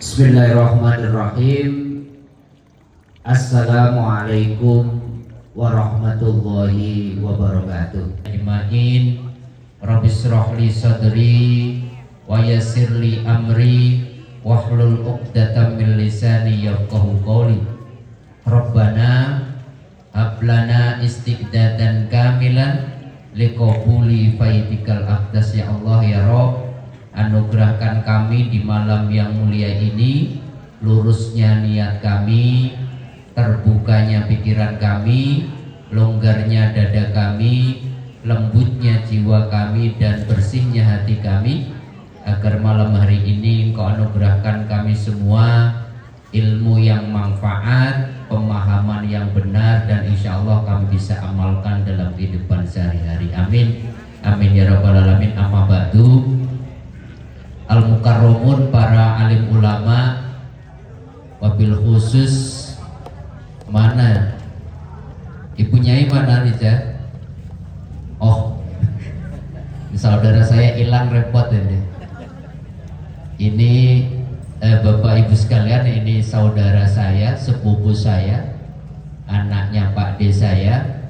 Bismillahirrahmanirrahim. Assalamualaikum warahmatullahi wabarakatuh. Ajmain. Rabbis shrahli sadri wa yassirli amri wahlul 'uqdatam min lisani yafqahu qawli. Rabbana hablana istiqdadan kamilan liqabuli faidikal aqdas. Ya Allah, ya Rabb, anugerahkan kami di malam yang mulia ini, lurusnya niat kami, terbukanya pikiran kami, longgarnya dada kami, lembutnya jiwa kami, dan bersihnya hati kami, agar malam hari ini Engkau anugerahkan kami semua ilmu yang manfaat, pemahaman yang benar, dan insya Allah kami bisa amalkan dalam kehidupan sehari-hari. Amin, amin ya rabbal alamin. Amma ba'du. Al-Mukarramun, para alim ulama, wabil khusus mana Ibu Nyai mana Riza? Oh, saudara saya hilang, repot ini. Ini Bapak Ibu sekalian, ini saudara saya, sepupu saya, anaknya Pak D saya.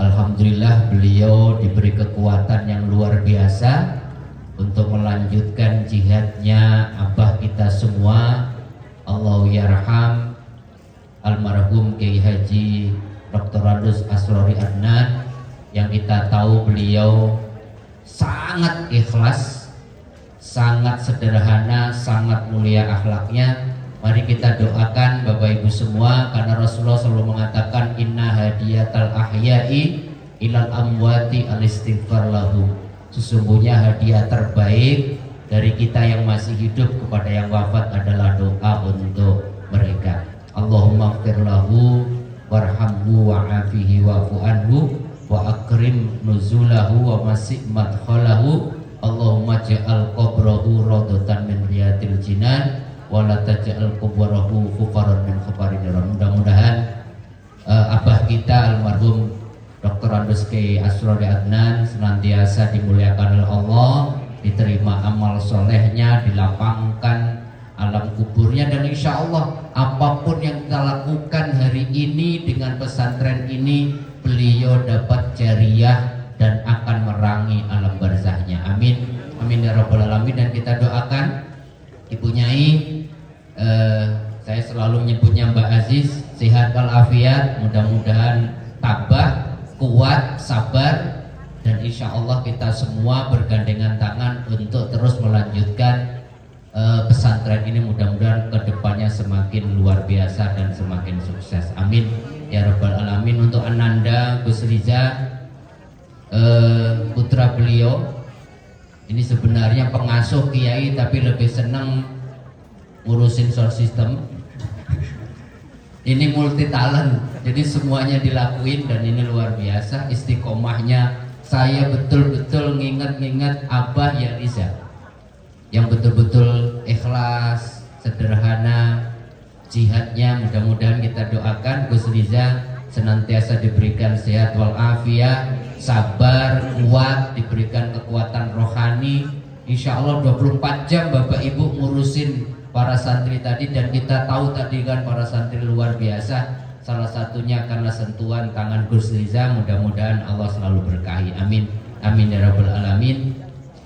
Alhamdulillah beliau diberi kekuatan yang luar biasa untuk melanjutkan jihadnya abah kita semua, Allahu yarham almarhum Kiai Haji Dr. Asrori Adnan, yang kita tahu beliau sangat ikhlas, sangat sederhana, sangat mulia akhlaknya. Mari kita doakan Bapak Ibu semua, karena Rasulullah selalu mengatakan inna hadiyatal ahya'i ilal amwati al-istighfar lahum. Sesungguhnya hadiah terbaik dari kita yang masih hidup kepada yang wafat adalah doa untuk mereka. Allahumma ighfir lahu warhamhu wa'afihi wa'fu anhu wa akrim nuzulahu wa masih madkhalahu. Allahumma ja'al qabrahu radatan min riyadil jinan wa la taj'al qubrahu fuqaran min khabarin. Mudah-mudahan abah kita almarhum Dr. Kiai Asrori Adnan senantiasa dimuliakan oleh Allah, diterima amal solehnya, dilapangkan alam kuburnya, dan insya Allah apapun yang kita lakukan hari ini dengan pesantren ini, beliau dapat jariah dan akan merangi alam barzahnya. Amin, amin ya rabbal alamin. Dan kita doakan Ibu Nyai, saya selalu menyebutnya Mbak Aziz, sehat walafiat, mudah-mudahan tabah, kuat, sabar, dan insya Allah kita semua bergandengan tangan untuk terus melanjutkan pesantren ini. Mudah-mudahan kedepannya semakin luar biasa dan semakin sukses. Amin ya rabbal alamin. Untuk Ananda Gus Riza, putra beliau, ini sebenarnya pengasuh kiai tapi lebih senang ngurusin sound system. Ini multi talent, jadi semuanya dilakuin, dan ini luar biasa istiqomahnya. Saya betul-betul nginget Abah ya Riza, yang betul-betul ikhlas, sederhana, jihadnya. Mudah-mudahan kita doakan Gus Riza senantiasa diberikan sehat walafiat, sabar, kuat, diberikan kekuatan rohani. Insya Allah 24 jam Bapak Ibu ngurusin para santri tadi, dan kita tahu tadi kan para santri luar biasa. Salah satunya karena sentuhan tangan Gus Riza. Mudah-mudahan Allah selalu berkahi. Amin, amin ya rabbal alamin.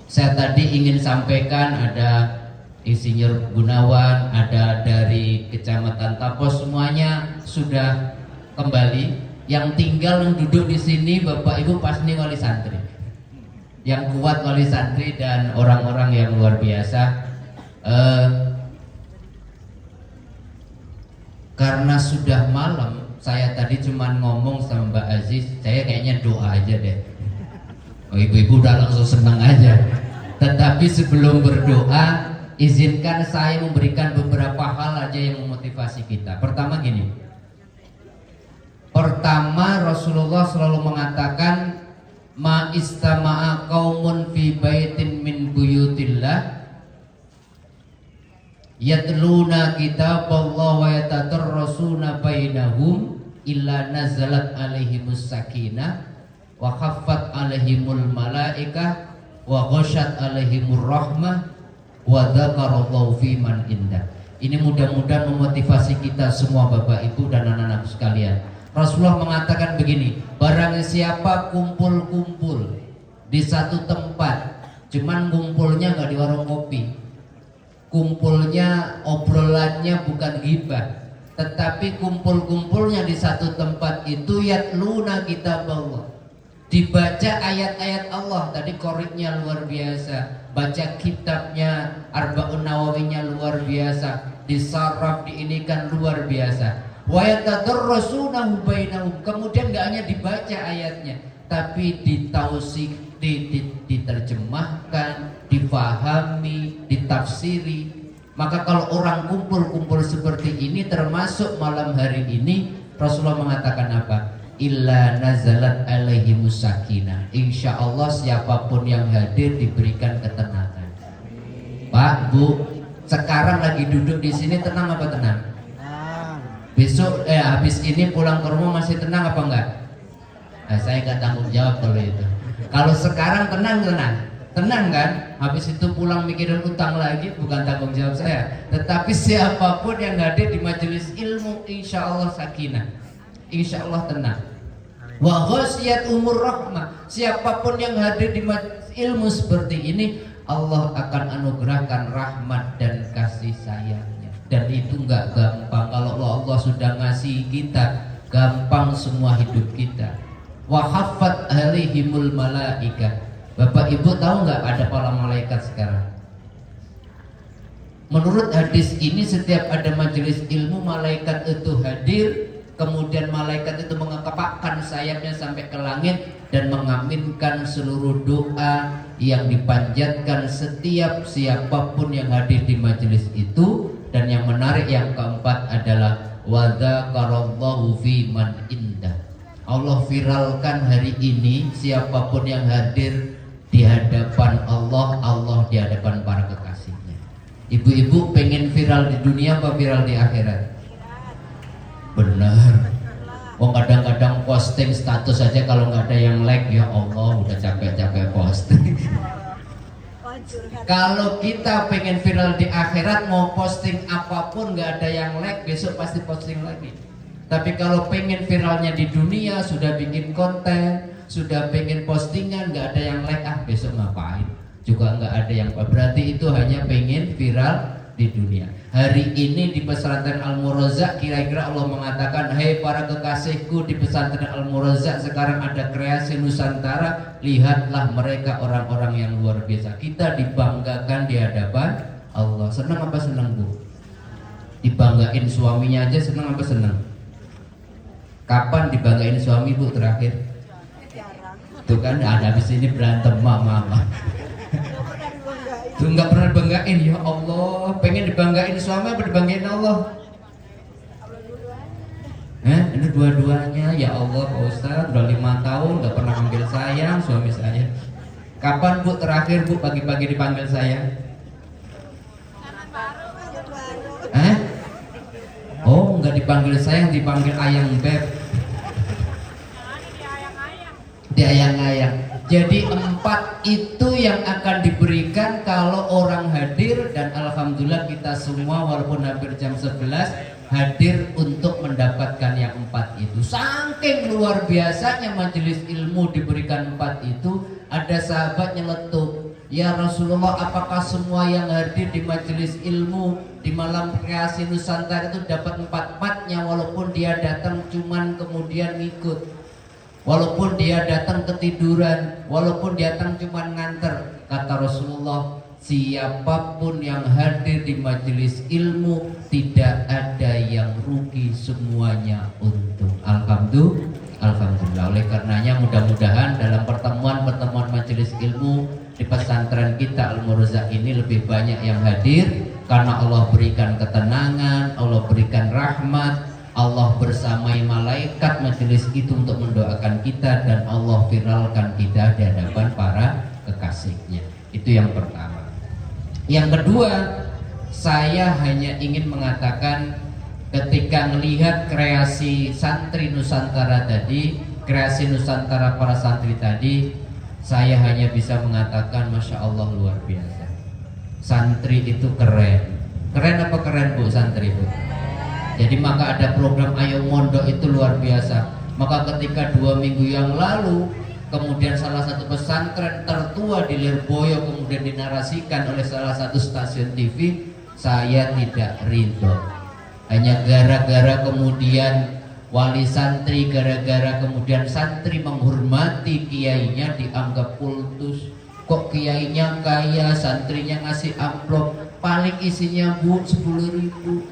Saya tadi ingin sampaikan, ada Insinyur Gunawan, ada dari Kecamatan Tapos, semuanya sudah kembali. Yang tinggal yang duduk di sini Bapak Ibu pasti wali santri, yang kuat wali santri dan orang-orang yang luar biasa. Karena sudah malam, saya tadi cuma ngomong sama Mbak Aziz, saya kayaknya doa aja deh. Oh, ibu-ibu udah langsung senang aja. Tetapi sebelum berdoa, izinkan saya memberikan beberapa hal aja yang memotivasi kita. Pertama gini, Rasulullah selalu mengatakan, ma istama'a qaumun fi baitin min buyutillah yatluna kitaballah wa yatadarrasuna bainahum illa nazalat alaihimus sakinah wa khaffat alaihimul malaikah wa ghasyat alaihimur rahmah wa dzakarallahu fi man indah. Ini mudah-mudahan memotivasi kita semua Bapak Ibu dan anak-anak sekalian. Rasulullah mengatakan begini, barang siapa kumpul-kumpul di satu tempat, cuman kumpulnya nggak di warung kopi, kumpulnya obrolannya bukan ghibah, tetapi kumpul-kumpulnya di satu tempat itu yatluna kitaballah, dibaca ayat-ayat Allah. Tadi qoriknya luar biasa, baca kitabnya Arba'un Nawawinya luar biasa, disaraf diinikan luar biasa. Wa yatadarrasunahu bainahum, kemudian gak hanya dibaca ayatnya tapi ditausik, diterjemahkan, difahami, ditafsiri. Maka kalau orang kumpul-kumpul seperti ini, termasuk malam hari ini, Rasulullah mengatakan apa? Illa nazalat alaihimus sakinah, insya Allah siapapun yang hadir diberikan ketenangan. Pak, Bu, sekarang lagi duduk di sini tenang apa tenang? Besok habis ini pulang ke rumah masih tenang apa enggak? Nah, saya nggak tanggung jawab kalau itu. Kalau sekarang tenang kan? Habis itu pulang mikirin utang lagi, bukan tanggung jawab saya. Tetapi siapapun yang hadir di majelis ilmu, insya Allah sakinah, insya Allah tenang. Wa ghasiyat umur rahmah, siapapun yang hadir di majelis ilmu seperti ini, Allah akan anugerahkan rahmat dan kasih sayangnya. Dan itu nggak gampang. Kalau Allah sudah ngasih kita, gampang semua hidup kita. Wa haffat alaihimul malaika. Bapak Ibu tahu nggak ada para malaikat sekarang? Menurut hadis ini, setiap ada majelis ilmu malaikat itu hadir, kemudian malaikat itu mengepakkan sayapnya sampai ke langit dan mengaminkan seluruh doa yang dipanjatkan setiap siapapun yang hadir di majelis itu. Dan yang menarik yang keempat adalah wa dzakarallahu fi man indah. Allah viralkan hari ini siapapun yang hadir di hadapan Allah, Allah di hadapan para kekasihnya. Ibu-ibu pengen viral di dunia apa viral di akhirat? Benar. Oh, kadang-kadang posting status aja kalau nggak ada yang like, ya Allah udah capek-capek posting. Kalau kita pengen viral di akhirat, mau posting apapun nggak ada yang like, besok pasti posting lagi. Tapi kalau pengen viralnya di dunia, sudah bikin konten, sudah pengen postingan, nggak ada yang like, besok ngapain? Juga nggak ada yang, berarti itu hanya pengen viral di dunia. Hari ini di pesantren Al-Murrazzaq, kira-kira Allah mengatakan, hei para kekasihku di pesantren Al-Murrazzaq, sekarang ada kreasi Nusantara, lihatlah mereka orang-orang yang luar biasa. Kita dibanggakan di hadapan Allah. Senang apa senang, Bu? Dibanggain suaminya aja senang apa senang? Kapan dibanggain suami, Bu, terakhir? Tuh kan ada habis ini berantem mama. Tuh nggak pernah dibanggain, ya Allah. Pengen dibanggain suami apa dibanggain Allah? Ini dua-duanya, ya Allah Pak Ustaz. Udah 5 tahun nggak pernah panggil sayang suami saya. Kapan, Bu, terakhir, Bu, pagi-pagi dipanggil sayang? Oh, nggak dipanggil sayang, dipanggil ayang beb. Diayang-ayang. Jadi 4 itu yang akan diberikan kalau orang hadir, dan alhamdulillah kita semua walaupun hampir jam 11 hadir untuk mendapatkan yang 4 itu. Saking luar biasanya majelis ilmu diberikan 4 itu, ada sahabat nyeletuk, ya Rasulullah, apakah semua yang hadir di majelis ilmu di malam kreasi Nusantara itu dapat 4-4-nya walaupun dia datang cuman kemudian ngikut? Walaupun dia datang ketiduran, walaupun dia datang cuma nganter. Kata Rasulullah, siapapun yang hadir di majelis ilmu tidak ada yang rugi, semuanya untung. Alhamdulillah. Oleh karenanya mudah-mudahan dalam pertemuan majelis ilmu di pesantren kita Al-Murrazzaq ini lebih banyak yang hadir, karena Allah berikan ketenangan, Allah berikan rahmat, Allah bersamai malaikat majelis itu untuk mendoakan kita, dan Allah viralkan kita di hadapan para kekasihnya. Itu yang pertama. Yang kedua, saya hanya ingin mengatakan, ketika melihat kreasi santri Nusantara tadi, kreasi Nusantara para santri tadi, saya hanya bisa mengatakan Masya Allah luar biasa. santri itu keren. Keren apa keren Bu santri Bu? Jadi maka ada program Ayo Mondok itu luar biasa. Maka ketika 2 minggu yang lalu kemudian salah satu pesantren tertua di Lirboyo kemudian dinarasikan oleh salah satu stasiun TV, saya tidak ridho. Hanya gara-gara kemudian wali santri, gara-gara kemudian santri menghormati kiainya dianggap kultus. Kok kiainya kaya, santrinya ngasih amplop, paling isinya Bu 10.000,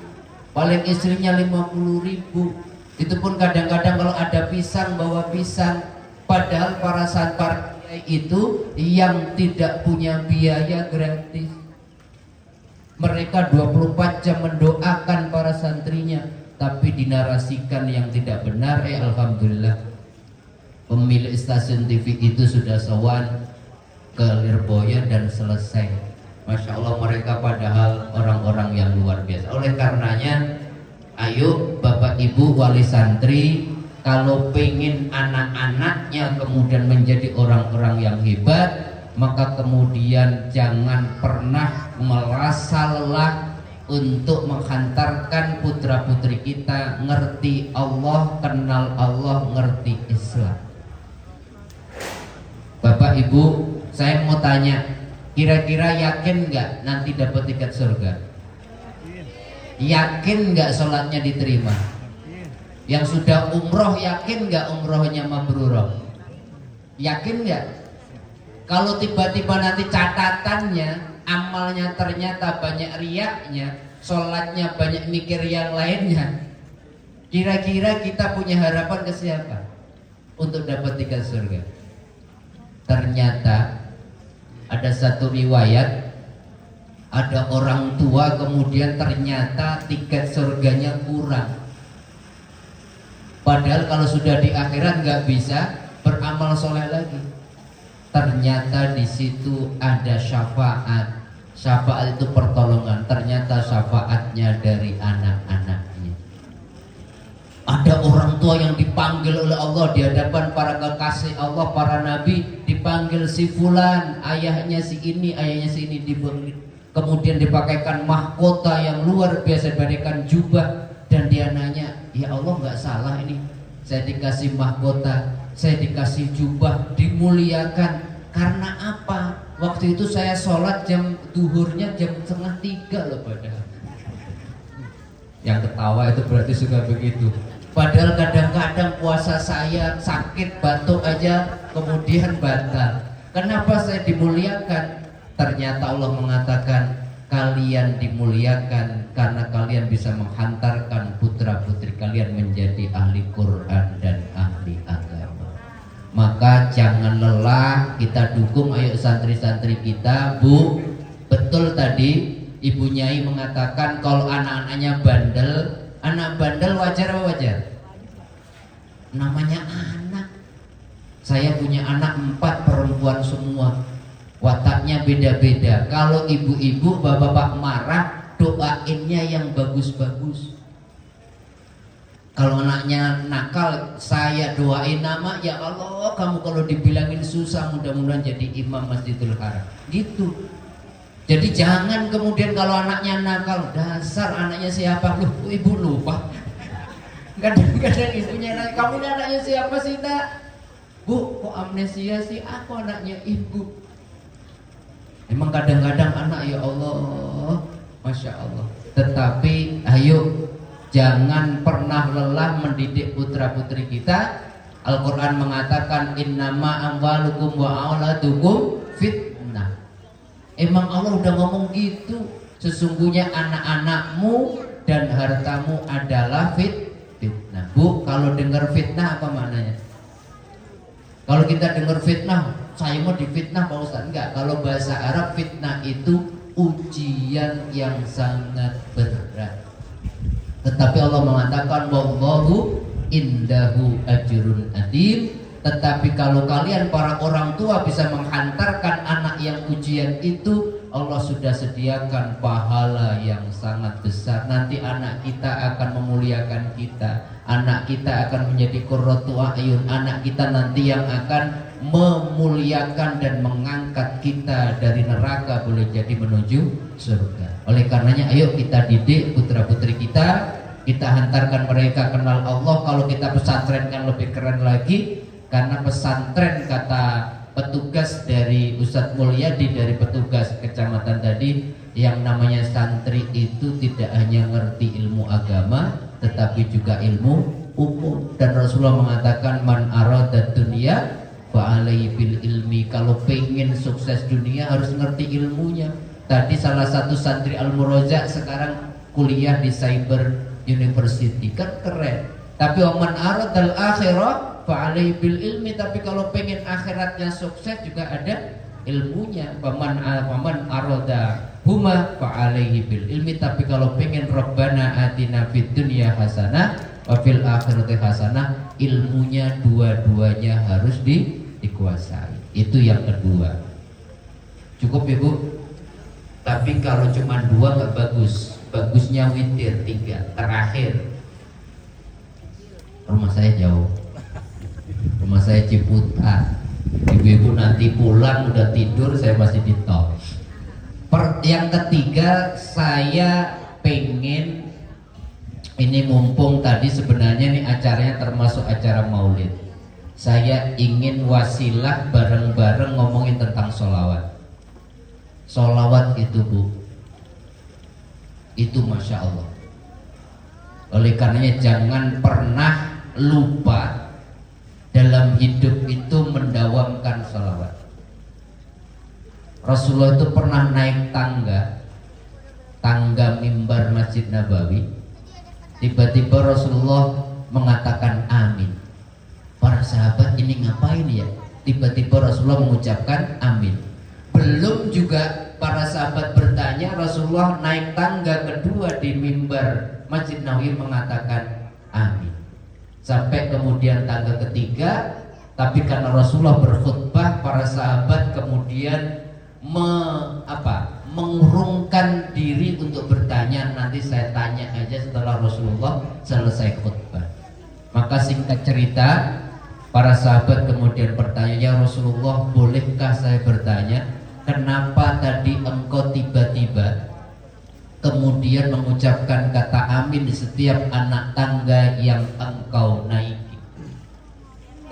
paling istrinya 50.000. Itu pun kadang-kadang kalau ada pisang bawa pisang. Padahal para kiai itu yang tidak punya biaya gratis. Mereka 24 jam mendoakan para santrinya, tapi dinarasikan yang tidak benar. Alhamdulillah pemilik stasiun TV itu sudah sowan ke Lirboyo dan selesai. Masya Allah, mereka padahal orang-orang yang luar biasa. Oleh karenanya, ayo Bapak Ibu wali santri, kalau pengen anak-anaknya kemudian menjadi orang-orang yang hebat, maka kemudian jangan pernah merasa lelah untuk menghantarkan putra-putri kita ngerti Allah, kenal Allah, ngerti Islam. Bapak Ibu, saya mau tanya, kira-kira yakin nggak nanti dapat tiket surga? Yakin nggak sholatnya diterima? Yang sudah umroh yakin nggak umrohnya mabrurah? Yakin nggak? Kalau tiba-tiba nanti catatannya amalnya ternyata banyak riyaknya, sholatnya banyak mikir yang lainnya, kira-kira kita punya harapan ke siapa untuk dapat tiket surga? Ternyata ada satu riwayat, ada orang tua kemudian ternyata tiket surganya kurang. Padahal kalau sudah di akhirat nggak bisa beramal soleh lagi. Ternyata di situ ada syafaat. Syafaat itu pertolongan. Ternyata syafaatnya dari anak-anaknya. Ada orang tua yang dipanggil oleh Allah di hadapan para kekasih Allah, para nabi, dipanggil si fulan, ayahnya si ini, ayahnya si ini, kemudian dipakaikan mahkota yang luar biasa, diberikan jubah, dan dia nanya, ya Allah nggak salah ini, saya dikasih mahkota, saya dikasih jubah, dimuliakan karena apa? Waktu itu saya sholat jam duhurnya jam 2:30 loh padahal. Yang ketawa itu berarti suka begitu. Padahal kadang-kadang puasa saya sakit, batuk aja kemudian batal. Kenapa saya dimuliakan? Ternyata Allah mengatakan kalian dimuliakan karena kalian bisa menghantarkan putra-putri kalian menjadi ahli Quran dan ahli agama. Maka jangan lelah, kita dukung ayo santri-santri kita. Bu, betul tadi Ibu Nyai mengatakan kalau anak-anaknya bandel. Anak bandel wajar apa wajar? Namanya anak. Saya punya anak 4 perempuan semua. Wataknya beda-beda. Kalau ibu-ibu, bapak-bapak marah, doainnya yang bagus-bagus. Kalau anaknya nakal, saya doain nama, ya Allah kamu kalau dibilangin susah mudah-mudahan jadi imam Masjidil Haram. Gitu. Jadi jangan kemudian kalau anaknya nakal, dasar anaknya siapa? Loh, ibu lupa. Kadang-kadang ibunya nanya, kamu anaknya siapa sih nak? Bu, kok amnesia sih? Aku anaknya ibu. Emang kadang-kadang anak, ya Allah, Masya Allah. Tetapi ayo jangan pernah lelah mendidik putra-putri kita. Al-Quran mengatakan innama amwalukum wa auladukum fitnah. Emang Allah udah ngomong gitu. Sesungguhnya anak-anakmu dan hartamu adalah fitnah. Bu, kalau dengar fitnah apa maknanya? Kalau kita dengar fitnah, saya mau difitnah Pak Ustaz. Enggak, kalau bahasa Arab fitnah itu ujian yang sangat berat. Tetapi Allah mengatakan wallahu indahu ajrun adim. Tetapi kalau kalian para orang tua bisa menghantarkan anak yang ujian itu, Allah sudah sediakan pahala yang sangat besar. Nanti anak kita akan memuliakan kita. Anak kita akan menjadi qurratu a'yun. Anak kita nanti yang akan memuliakan dan mengangkat kita dari neraka, boleh jadi menuju surga. Oleh karenanya ayo kita didik putra-putri kita hantarkan mereka kenal Allah. Kalau kita pesantrenkan lebih keren lagi, karena pesantren kata petugas dari Ustadz Mulyadi dari petugas kecamatan tadi, yang namanya santri itu tidak hanya ngerti ilmu agama tetapi juga ilmu umum. Dan Rasulullah mengatakan man arada dunya fa alaihi bil ilmi, kalau pengen sukses dunia harus ngerti ilmunya. Tadi salah satu santri Al-Murozak sekarang kuliah di Cyber University, kan keren. Tapi man aradal akhirah fa alaihi bil ilmi, tapi kalau pengen akhiratnya sukses juga ada ilmunya. Paman arada huma fa alaihi bil ilmi, tapi kalau pengen Rabbana atina fid dunya hasanah wa fil akhirati hasanah, ilmunya dua-duanya harus dikuasai. Itu yang kedua. Cukup Ibu? Tapi kalau cuma dua nggak bagus. Bagusnya witir 3. Terakhir, rumah saya jauh, rumah saya Ciputat. Ibu-ibu nanti pulang udah tidur, saya masih di top. Yang ketiga, saya pengen, ini mumpung tadi sebenarnya nih acaranya termasuk acara maulid, saya ingin wasilah bareng-bareng ngomongin tentang sholawat. Sholawat itu Bu, itu Masya Allah. Oleh karenanya jangan pernah lupa dalam hidup itu mendawamkan sholawat. Rasulullah itu pernah naik tangga mimbar Masjid Nabawi. Tiba-tiba Rasulullah mengatakan amin. Para sahabat ini ngapain ya? Tiba-tiba Rasulullah mengucapkan amin. Belum juga para sahabat bertanya, Rasulullah naik tangga kedua di mimbar Masjid Nabawi mengatakan amin. Sampai kemudian tangga ketiga, tapi karena Rasulullah berkhutbah, para sahabat kemudian mengurungkan diri untuk bertanya. Nanti saya tanya aja setelah Rasulullah selesai khutbah. Maka singkat cerita, para sahabat kemudian bertanya, ya Rasulullah, bolehkah saya bertanya, kenapa tadi engkau tiba-tiba kemudian mengucapkan kata amin di setiap anak tangga yang engkau naiki?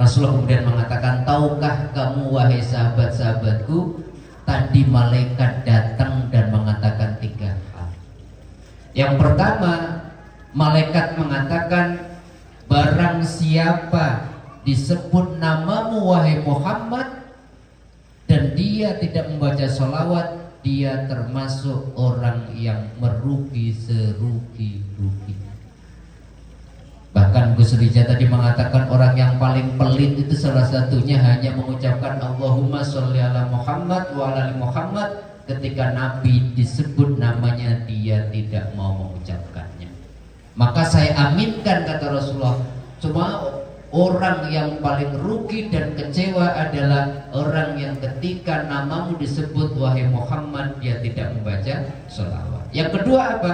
Rasulullah kemudian mengatakan, tahukah kamu wahai sahabat-sahabatku, tadi malaikat datang dan mengatakan 3 hal. Yang pertama, malaikat mengatakan, barang siapa disebut namamu wahai Muhammad dan dia tidak membaca sholawat, dia termasuk orang yang merugi serugi-rugi. Bahkan Gus Rija tadi mengatakan orang yang paling pelit itu salah satunya hanya mengucapkan Allahumma sholli ala Muhammad wa ala ali Muhammad, ketika Nabi disebut namanya dia tidak mau mengucapkannya. Maka saya aminkan, kata Rasulullah. Cuma orang yang paling rugi dan kecewa adalah orang yang ketika namamu disebut wahai Muhammad dia tidak membaca sholawat. Yang kedua apa?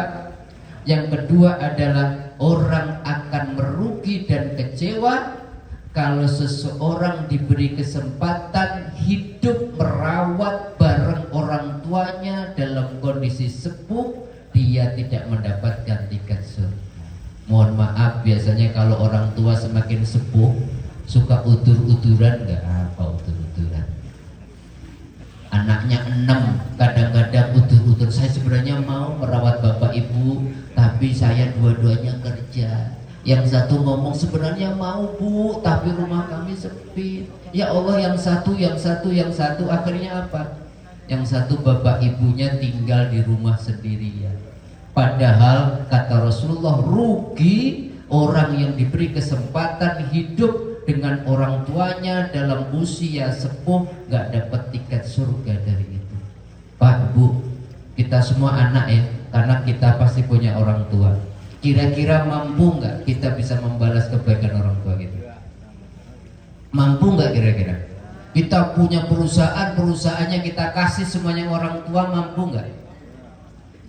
Yang kedua adalah orang akan merugi dan kecewa kalau seseorang diberi kesempatan hidup merawat bareng orang tuanya dalam kondisi sepuh, dia tidak mendapatkan tiket surga. Mohon maaf, biasanya kalau orang tua semakin sepuh suka udur-uduran. Nggak apa udur-uduran, anaknya 6 kadang-kadang udur-udur, saya sebenarnya mau merawat bapak ibu tapi saya dua-duanya kerja. Yang satu ngomong sebenarnya mau Bu, tapi rumah kami sepi. Ya Allah, yang satu. Akhirnya apa? Yang satu bapak ibunya tinggal di rumah sendirian. Padahal kata Rasulullah, rugi orang yang diberi kesempatan hidup dengan orang tuanya dalam usia sepuh gak dapat tiket surga dari itu. Pak Bu, kita semua anak ya, karena kita pasti punya orang tua. Kira-kira mampu nggak kita bisa membalas kebaikan orang tua kita? Mampu nggak kira-kira? Kita punya perusahaan, perusahaannya kita kasih semuanya orang tua, mampu nggak?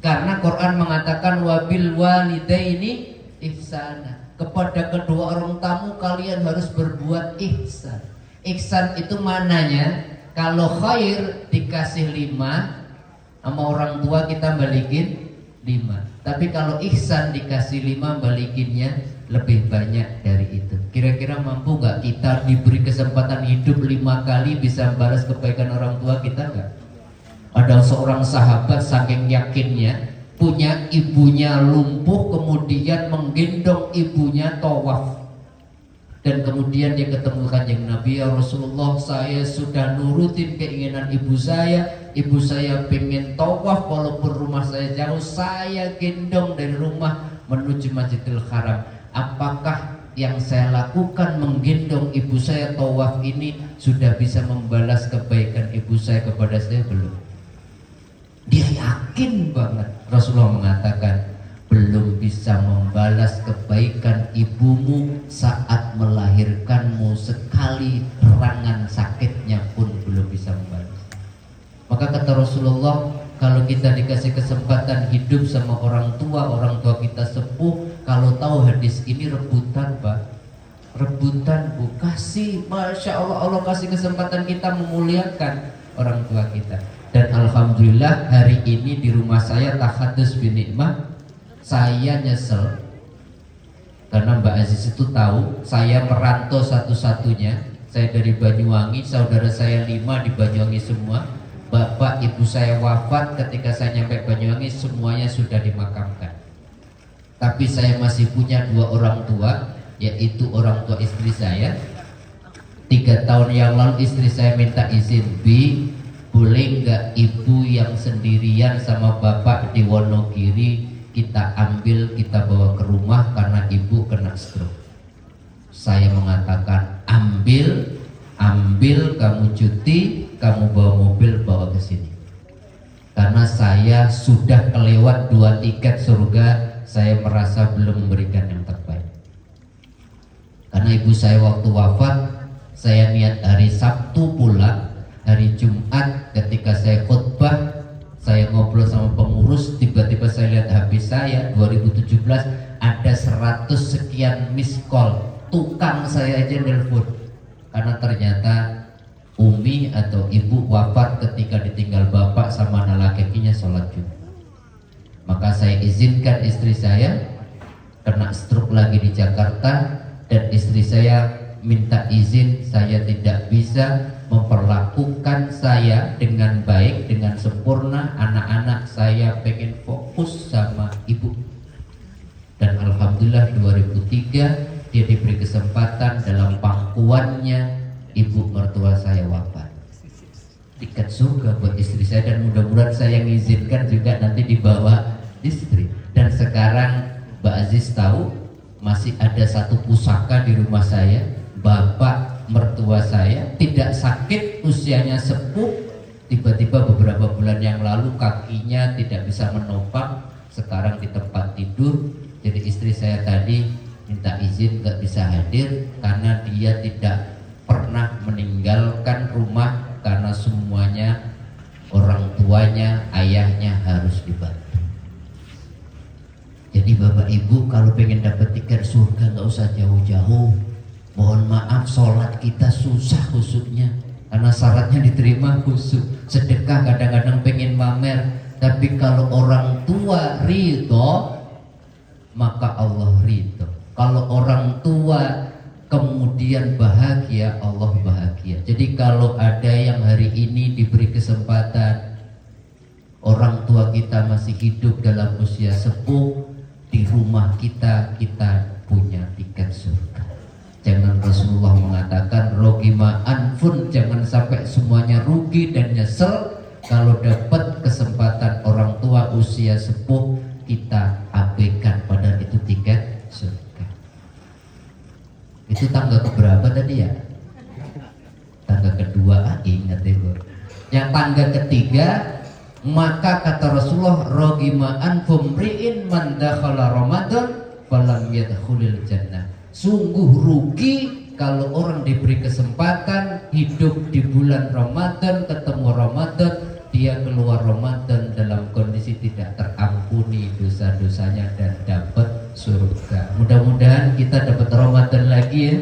Karena Quran mengatakan wabil walidaini ihsana, kepada kedua orang tamu kalian harus berbuat ihsan. Ihsan itu mananya, kalau khair dikasih 5 sama orang tua kita balikin 5. Tapi kalau ihsan dikasih 5 balikinnya lebih banyak dari itu. Kira-kira mampu gak kita diberi kesempatan hidup 5 kali bisa balas kebaikan orang tua kita gak? Ada seorang sahabat saking yakinnya punya ibunya lumpuh, kemudian menggendong ibunya tawaf. Dan kemudian dia ketemu Kanjeng Nabi, ya Rasulullah, saya sudah nurutin keinginan ibu saya pengen tawaf walaupun rumah saya jauh, saya gendong dari rumah menuju Masjidil Haram. Apakah yang saya lakukan menggendong ibu saya tawaf ini sudah bisa membalas kebaikan ibu saya kepada saya? Belum. Dia yakin banget. Rasulullah mengatakan, belum bisa membalas kebaikan ibumu saat melahirkanmu, sekali perangan sakitnya pun belum bisa membalas. Maka kata Rasulullah, kalau kita dikasih kesempatan hidup sama orang tua kita sepuh, kalau tahu hadis ini rebutan, Pak. Rebutan, Bu. Kasih, Masya Allah, Allah kasih kesempatan kita memuliakan orang tua kita. Dan alhamdulillah hari ini di rumah saya tahadus bin nikmah. Saya nyesel karena Mbak Aziz itu tahu saya merantau satu-satunya. Saya dari Banyuwangi, saudara saya 5 di Banyuwangi semua. Bapak ibu saya wafat ketika saya nyampe Banyuwangi, semuanya sudah dimakamkan. Tapi saya masih punya 2 orang tua, yaitu orang tua istri saya. 3 tahun yang lalu istri saya minta izin, Bi, boleh nggak ibu yang sendirian sama bapak di Wonogiri kita ambil, kita bawa ke rumah karena ibu kena stroke. Saya mengatakan ambil, kamu cuti, kamu bawa mobil, bawa ke sini. Karena saya sudah kelewat 2 tiket surga, saya merasa belum memberikan yang terbaik. Karena ibu saya waktu wafat, saya niat hari Sabtu pulang, hari Jumat ketika saya khutbah, saya ngobrol sama pengurus, tiba-tiba saya lihat HP saya 2017 ada 100 sekian miss call. Tukang saya aja nelfon karena ternyata Umi atau ibu wafat ketika ditinggal bapak sama anak lakinya sholat Jumat. Maka saya izinkan istri saya kena stroke lagi di Jakarta, dan istri saya minta izin saya tidak bisa memperlakukan saya dengan baik, dengan sempurna. Anak-anak saya pengen fokus sama ibu. Dan alhamdulillah 2003 dia diberi kesempatan dalam pangkuannya ibu mertua saya wafat. Tiket surga buat istri saya, dan mudah-mudahan saya mengizinkan juga nanti dibawa istri. Dan sekarang Mbak Aziz tahu masih ada 1 pusaka di rumah saya. Bapak mertua saya tidak sakit, usianya sepuh, tiba-tiba beberapa bulan yang lalu kakinya tidak bisa menopang, sekarang di tempat tidur. Jadi istri saya tadi minta izin gak bisa hadir karena dia tidak pernah meninggalkan rumah, karena semuanya orang tuanya, ayahnya harus dibantu. Jadi Bapak Ibu kalau pengen dapat tiket surga gak usah jauh-jauh. Mohon maaf, sholat kita susah khusyuknya karena syaratnya diterima khusyuk. Sedekah kadang-kadang pengen pamer, tapi kalau orang tua ridho maka Allah ridho. Kalau orang tua kemudian bahagia, Allah bahagia. Jadi kalau ada yang hari ini diberi kesempatan, orang tua kita masih hidup dalam usia sepuh, di rumah kita punya tiket surga. Jangan Rasulullah mengatakan rogima anfun, jangan sampai semuanya rugi dan nyesel kalau dapat kesempatan orang tua usia sepuh kita abaikan, padahal itu tiket surga. Itu tangga keberapa tadi ya? Tangga kedua, ingat itu. Yang tangga ketiga, maka kata Rasulullah rogima anfum ri'in man dakhala Ramadan falam yadkhulil jannah. Sungguh rugi kalau orang diberi kesempatan hidup di bulan Ramadan, ketemu Ramadan, dia keluar Ramadan dalam kondisi tidak terampuni dosa-dosanya dan dapat surga. Mudah-mudahan kita dapat Ramadan lagi ya.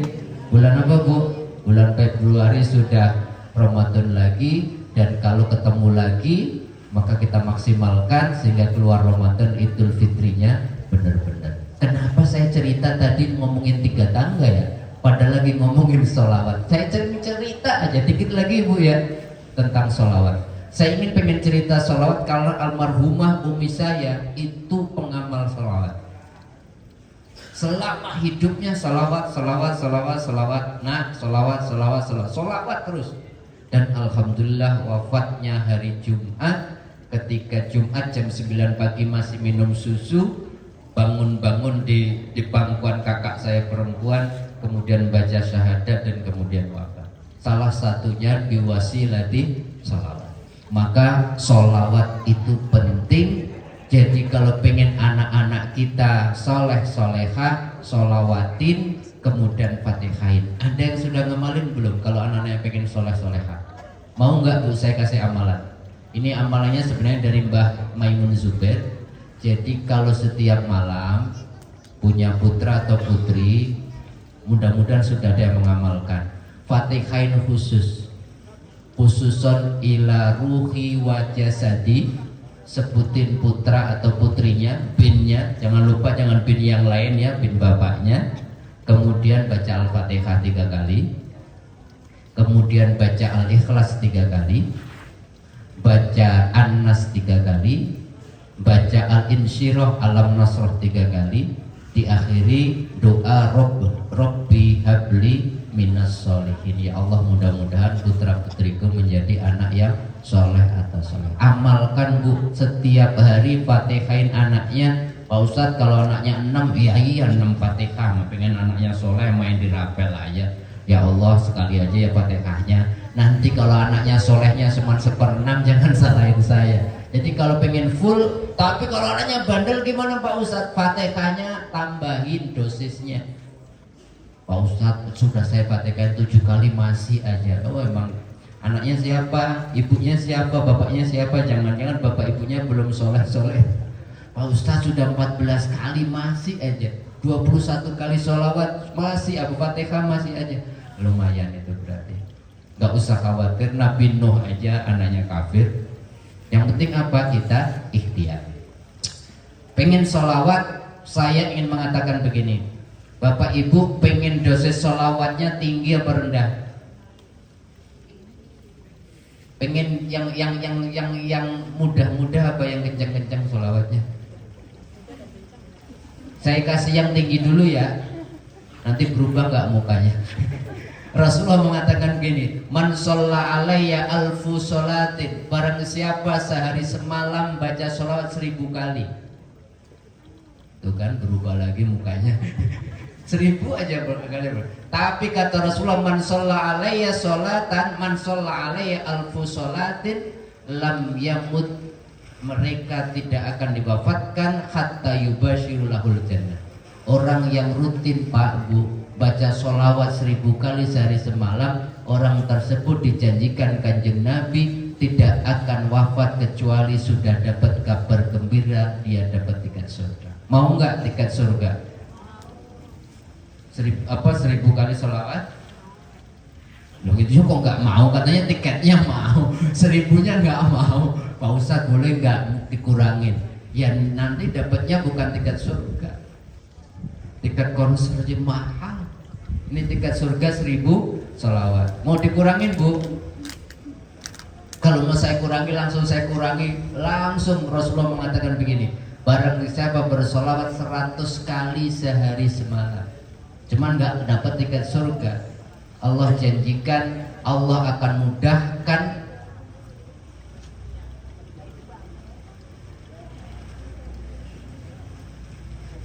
Bulan apa Bu? Bulan Februari. Februari sudah Ramadan lagi, dan kalau ketemu lagi maka kita maksimalkan sehingga keluar Ramadan Idul Fitrinya benar-benar. Kenapa saya cerita tadi ngomongin 3 tangga ya? Padahal lagi ngomongin sholawat. Saya cerita aja dikit lagi Bu ya tentang sholawat. Saya pengen cerita sholawat kalau almarhumah umi saya itu pengamal sholawat. Selama hidupnya sholawat. Nah, sholawat terus. Dan alhamdulillah wafatnya hari Jumat. Ketika Jumat jam 9 pagi masih minum susu, bangun-bangun di pangkuan kakak saya perempuan, kemudian baca syahadat dan kemudian wafat. Salah satunya biwasilati sholawat. Maka sholawat itu penting. Jadi kalau pengen anak-anak kita soleh soleha, sholawatin, kemudian fatihain. Ada yang sudah ngamalin belum? Kalau anak-anak yang pengen soleh soleha, mau nggak Bu saya kasih amalan? Ini amalannya sebenarnya dari Mbah Maimun Zubair. Jadi kalau setiap malam punya putra atau putri, mudah-mudahan sudah ada yang mengamalkan fatihain khususon ila ruhi wa jasadi, sebutin putra atau putrinya, binnya, jangan lupa jangan bin yang lain ya, bin bapaknya. Kemudian baca Al-Fatihah 3 kali, kemudian baca Al-Ikhlas 3 kali, baca An-Nas 3 kali, baca Al-Insyirah Alam Nasrah 3 kali, diakhiri doa Rabbi habli minas solihin. Ya Allah, mudah-mudahan putra putriku menjadi anak yang soleh atau soleh. Amalkan Bu, setiap hari fatihain anaknya. Pak Ustadz kalau anaknya 6, iya 6 fatihah. Pengen anaknya soleh main di rapel aja. Ya Allah sekali aja ya fatihahnya. Nanti kalau anaknya solehnya cuma 1/6 jangan salahin saya. Jadi kalau pengen full, tapi kalau anaknya bandel gimana Pak Ustadz? Fatihahnya tambahin dosisnya. Pak Ustadz sudah saya fatihahkan 7 kali masih aja. Oh emang anaknya siapa? Ibunya siapa? Bapaknya siapa? Jangan-jangan bapak ibunya belum soleh-soleh. Pak Ustadz sudah 14 kali masih aja. 21 kali sholawat masih, Abu Fatihah masih aja. Lumayan itu berarti. Gak usah khawatir, Nabi Nuh aja anaknya kafir. Yang penting apa? Kita ikhtiar. Pengen sholawat, saya ingin mengatakan begini, Bapak Ibu pengen dosis sholawatnya tinggi apa rendah? Pengen yang mudah-mudah apa yang kencang-kencang sholawatnya? Saya kasih yang tinggi dulu ya, nanti berubah nggak mukanya. Rasulullah mengatakan gini, man sholla alayya alfu sholatin, barang siapa sehari semalam baca sholawat 1000 kali. Tuh kan berubah lagi mukanya. 1000 aja kali. Tapi kata Rasulullah, man sholla alayya sholatan, man sholla alayya alfu sholatin lam yamut, mereka tidak akan diwafatkan hatta yubashirulahul jannah. Orang yang rutin Pak Bu baca sholawat 1000 kali sehari semalam, orang tersebut dijanjikan Kanjeng Nabi tidak akan wafat kecuali sudah dapat kabar gembira, dia dapat tiket surga. Mau nggak tiket surga? 1000 kali sholawat? Loh itu kok nggak mau? Katanya tiketnya mau, 1000-nya nggak mau. Pak Ustadz boleh nggak dikurangin? Ya nanti dapatnya bukan tiket surga, tiket konser aja mahal. Ini tiket surga 1000 sholawat. Mau dikurangin Bu? Kalau mau saya kurangi langsung saya kurangi langsung. Rasulullah mengatakan begini, barang siapa bersolawat 100 kali sehari semalam, cuman nggak dapat tiket surga, Allah janjikan Allah akan mudahkan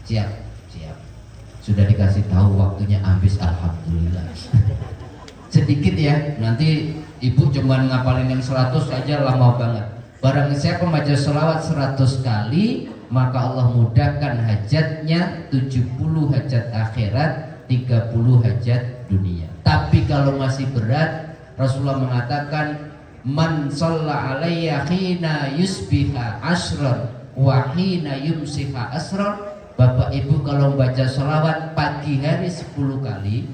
siap sudah dikasih tahu waktunya habis, alhamdulillah. Sedikit ya, nanti ibu cuman ngapalin yang 100 aja lama banget. Barang siapa membaca sholawat 100 kali, maka Allah mudahkan hajatnya 70 hajat akhirat, 30 hajat dunia. Tapi kalau masih berat, Rasulullah mengatakan man shalla alayya hina yusbiha asron wa hina yumsiha asron. Bapak Ibu kalau membaca sholawat pagi hari 10 kali,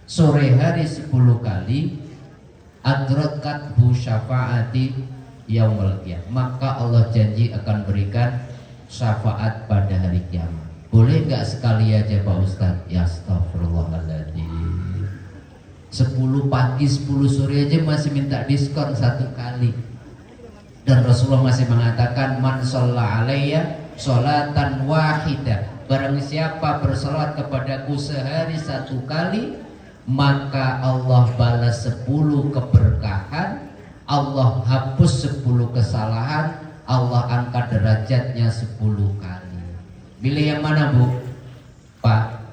sore hari 10 kali, adrakathu syafaati yaumul qiyamah, maka Allah janji akan berikan syafaat pada hari kiamat. Boleh nggak sekali aja Pak Ustadz? Ya astagfirullahaladzim, 10 pagi 10 sore aja masih minta diskon 1 kali. Dan Rasulullah masih mengatakan, man shalla alayya sholatan wahidah, barang siapa bersolat kepadaku sehari 1 kali, maka Allah balas 10 keberkahan, Allah hapus 10 kesalahan, Allah angkat derajatnya 10 kali. Pilih yang mana Bu? Pak,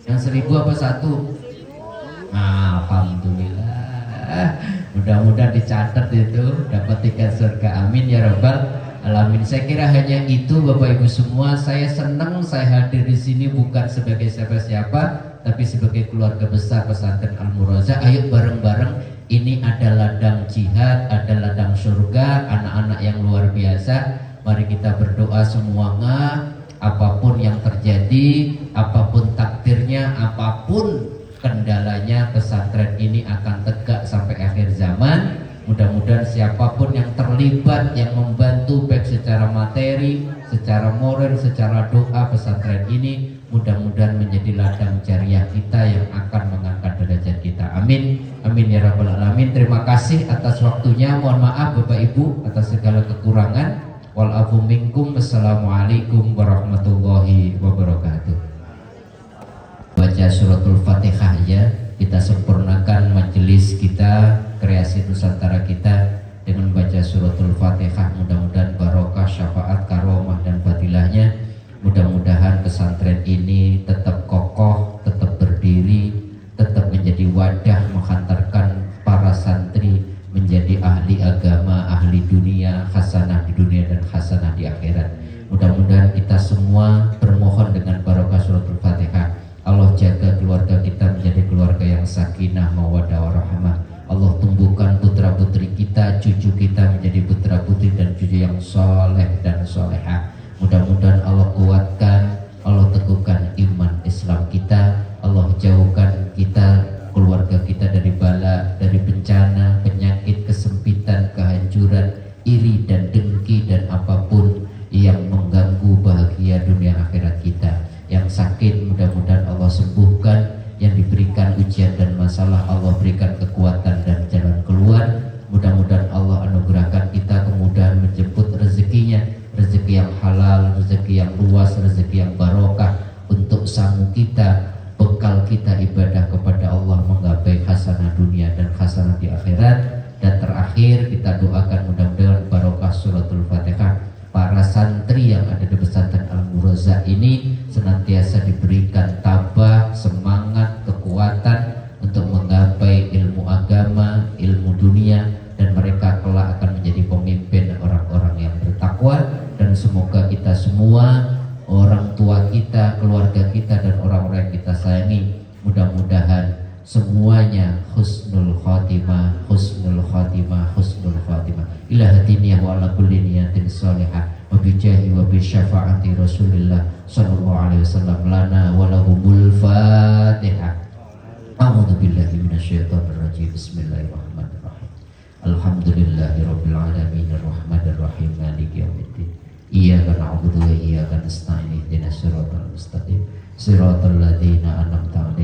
yang 1000 apa 1? Alhamdulillah, mudah-mudahan dicatat itu dapat tiket surga, amin ya rabbal alamin. Saya kira hanya itu Bapak Ibu semua. Saya senang saya hadir di sini bukan sebagai siapa-siapa, tapi sebagai keluarga besar pesantren Al-Muroza. Ayo bareng-bareng, ini ada ladang jihad, ada ladang surga, anak-anak yang luar biasa. Mari kita berdoa semuanya, apapun yang terjadi, apapun takdirnya, apapun kendalanya, pesantren ini akan tegak sampai akhir zaman. Mudah-mudahan siapapun yang terlibat, yang membantu baik secara materi, secara moral, secara doa pesantren ini, mudah-mudahan menjadi ladang jariah kita yang akan mengangkat derajat kita. Amin, amin ya rabbal alamin. Terima kasih atas waktunya. Mohon maaf Bapak Ibu atas segala kekurangan. Walafu minkum. Wassalamualaikum warahmatullahi wabarakatuh. Baca suratul Fatihah ya, kita sempurnakan majelis kita, kreasi Nusantara kita dengan baca suratul Fatihah. Mudah-mudahan barokah, syafaat, karomah dan fadilahnya. Mudah-mudahan pesantren ini tetap kokoh, tetap berdiri, tetap menjadi wadah menghantarkan para santri menjadi ahli agama, ahli dunia, hasanah di dunia dan hasanah di akhirat. Mudah-mudahan kita semua bermohon dengan barokah suratul Fatihah, Allah jaga keluarga kita menjadi keluarga yang sakinah, mawaddah warahmah. Allah tumbuhkan putra-putri kita, cucu kita menjadi putra-putri dan cucu yang soleh dan solehah. Mudah-mudahan Allah kuatkan, Allah teguhkan iman Islam kita, Allah jauhkan kita, keluarga kita dari bala, dari bencana, penyakit, kesempitan, kehancuran, iri dan dengki dan apapun yang mengganggu bahagia dunia akhirat kita. Yang sakit mudah-mudahan Allah sembuhkan, yang diberikan ujian dan masalah Allah berikan kekuatan dan jalan keluar. Mudah-mudahan Allah anugerahkan kita kemudahan menjemput rezekinya, rezeki yang halal, rezeki yang luas, rezeki yang barokah untuk sanggup kita, bekal kita ibadah kepada Allah, menggapai hasanah dunia dan hasanah di akhirat. Dan terakhir kita doakan mudah-mudahan barokah suratul Fatihah, para santri yang ada di pesantren Al-Muroza ini senantiasa diberikan tabah, semangat, kekuatan untuk menggapai ilmu agama, ilmu dunia, dan mereka kelak akan menjadi pemimpin orang-orang yang bertakwa. Dan semoga kita semua, orang tua kita, keluarga kita, dan orang-orang yang kita sayangi, mudah-mudahan semuanya husnul khatimah, husnul khatimah, husnul khatimah. Ila hadiniyah wa ala kulli niyatin salihah wa bijahi wa bisyafaati Rasulillah sallallahu alaihi wasallam lana wa lahumul Fatihah. A'udzu billahi minasyaitonir rajim. Bismillahirrahmanirrahim. Alhamdulillahirabbil alamin arrahmanir rahim maliki yaumiddin. Iyyaka na'budu wa iyyaka nasta'in ihdinas siratal mustaqim siratal ladzina an'amta 'alaihim